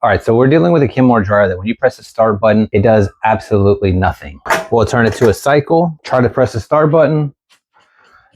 All right, so we're dealing with a Kenmore dryer that when you press the start button, it does absolutely nothing. We'll turn it to a cycle, try to press the start button,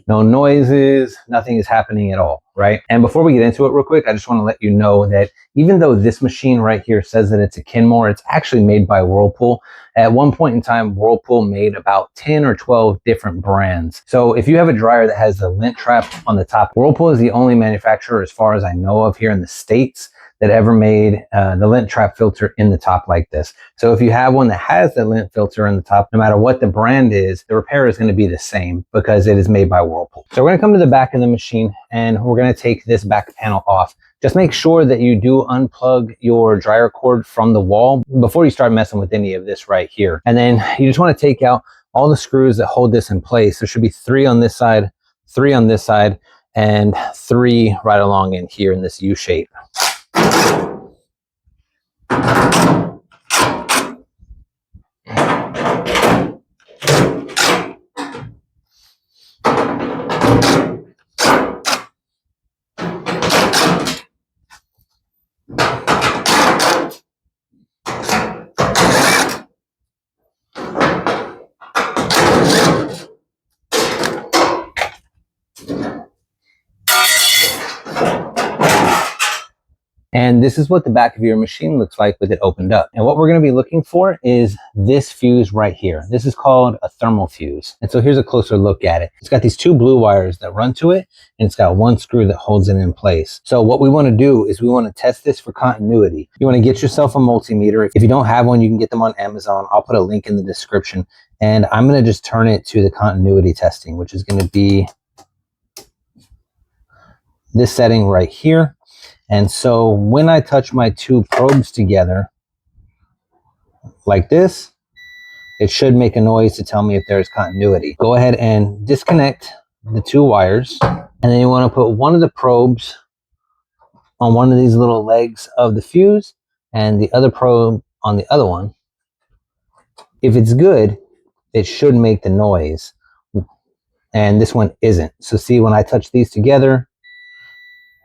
no noises, nothing is happening at all, right? And before we get into it real quick, I just want to let you know that even though this machine right here says that it's a Kenmore, it's actually made by Whirlpool. At one point in time, Whirlpool made about 10 or 12 different brands. So if you have a dryer that has the lint trap on the top, Whirlpool is the only manufacturer, as far as I know of here in the States, that ever made the lint trap filter in the top like this. So if you have one that has the lint filter in the top, no matter what the brand is, the repair is going to be the same because it is made by Whirlpool. So we're going to come to the back of the machine and we're going to take this back panel off. Just make sure that you do unplug your dryer cord from the wall before you start messing with any of this right here. And then you just want to take out all the screws that hold this in place. There should be 3 on this side, 3 on this side, and 3 right along in here in this U shape. And this is what the back of your machine looks like with it opened up. And what we're going to be looking for is this fuse right here. This is called a thermal fuse. And so here's a closer look at it. It's got these 2 blue wires that run to it, and it's got 1 screw that holds it in place. So what we want to do is we want to test this for continuity. You want to get yourself a multimeter. If you don't have one, you can get them on Amazon. I'll put a link in the description. And I'm going to just turn it to the continuity testing, which is going to be this setting right here. And so when I touch my 2 probes together like this, it should make a noise to tell me if there's continuity. Go ahead and disconnect the 2 wires. And then you want to put one of the probes on one of these little legs of the fuse and the other probe on the other one. If it's good, it should make the noise. And this one isn't. So see, when I touch these together,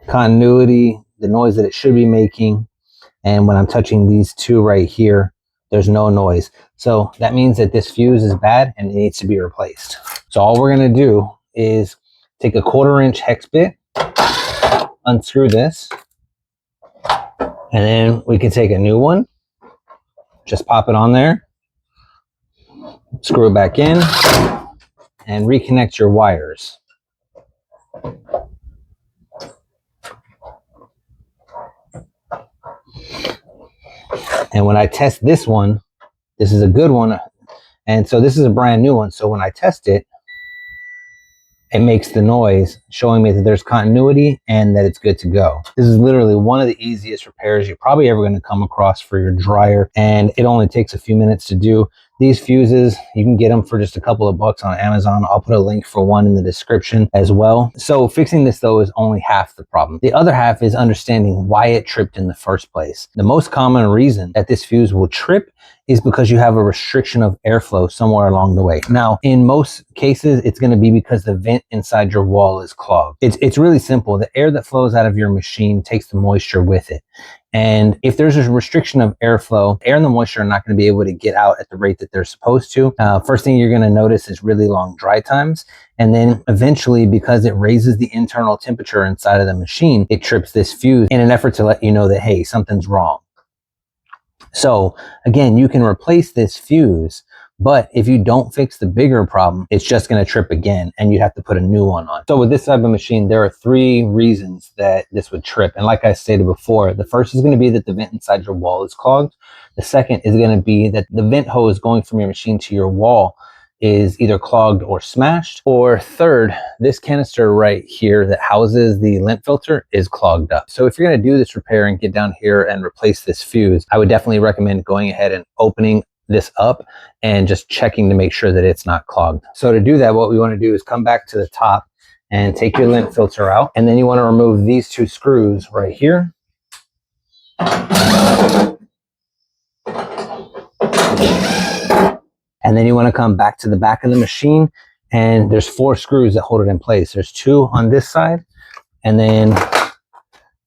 continuity, the noise that it should be making, and when I'm touching these 2 right here, there's no noise. So that means that this fuse is bad and it needs to be replaced. So all we're going to do is take a 1/4 inch hex bit, unscrew this, and then we can take a new one, just pop it on there, screw it back in, and reconnect your wires. And when I test this one, this is a good one. And so this is a brand new one. So when I test it, it makes the noise showing me that there's continuity and that it's good to go. This is literally one of the easiest repairs you're probably ever going to come across for your dryer. And it only takes a few minutes to do. These fuses, you can get them for just a couple of bucks on Amazon. I'll put a link for one in the description as well. So fixing this though is only half the problem. The other half is understanding why it tripped in the first place. The most common reason that this fuse will trip is because you have a restriction of airflow somewhere along the way. Now, in most cases, it's going to be because the vent inside your wall is clogged. It's really simple. The air that flows out of your machine takes the moisture with it. And if there's a restriction of airflow, air and the moisture are not going to be able to get out at the rate that they're supposed to. First thing you're going to notice is really long dry times. And then eventually, because it raises the internal temperature inside of the machine, it trips this fuse in an effort to let you know that, hey, something's wrong. So again, you can replace this fuse, but if you don't fix the bigger problem, it's just going to trip again and you'd have to put a new one on. So with this type of machine, there are 3 reasons that this would trip. And like I stated before, the first is going to be that the vent inside your wall is clogged. The second is going to be that the vent hose going from your machine to your wall is either clogged or smashed. Or third, this canister right here that houses the lint filter is clogged up. So if you're going to do this repair and get down here and replace this fuse, I would definitely recommend going ahead and opening this up and just checking to make sure that it's not clogged. So to do that, what we want to do is come back to the top and take your lint filter out. And then you want to remove these 2 screws right here. And then you want to come back to the back of the machine, and there's 4 screws that hold it in place. There's 2 on this side, and then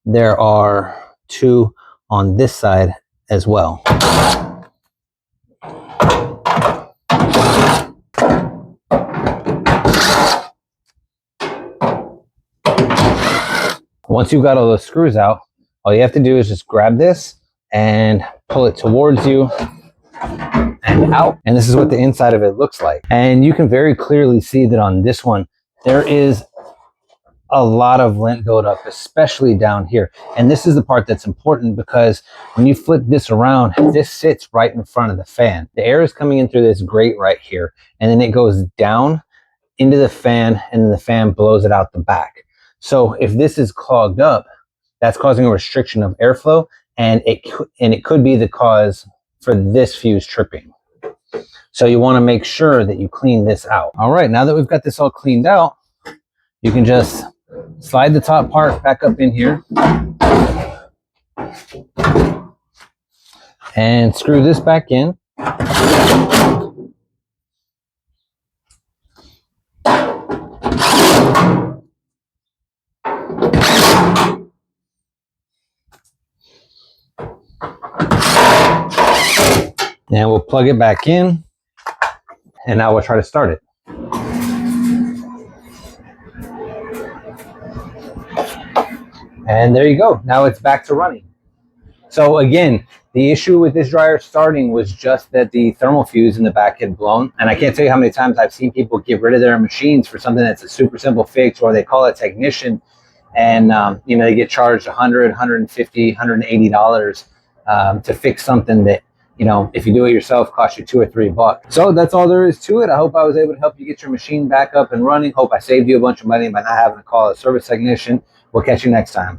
there are 2 on this side as well. Once you've got all those screws out, all you have to do is just grab this and pull it towards you and out. And this is what the inside of it looks like. And you can very clearly see that on this one, there is a lot of lint buildup, especially down here. And this is the part that's important, because when you flip this around, this sits right in front of the fan. The air is coming in through this grate right here, and then it goes down into the fan, and then the fan blows it out the back. So if this is clogged up, that's causing a restriction of airflow, and it could be the cause for this fuse tripping. So you want to make sure that you clean this out. All right, now that we've got this all cleaned out, you can just slide the top part back up in here and screw this back in. And we'll plug it back in, and now we'll try to start it. And there you go. Now it's back to running. So again, the issue with this dryer starting was just that the thermal fuse in the back had blown. And I can't tell you how many times I've seen people get rid of their machines for something that's a super simple fix, or they call a technician, and you know, they get charged $100, $150, $180 to fix something that, you know, if you do it yourself, costs you $2 or $3. So that's all there is to it. I hope I was able to help you get your machine back up and running. Hope I saved you a bunch of money by not having to call a service technician. We'll catch you next time.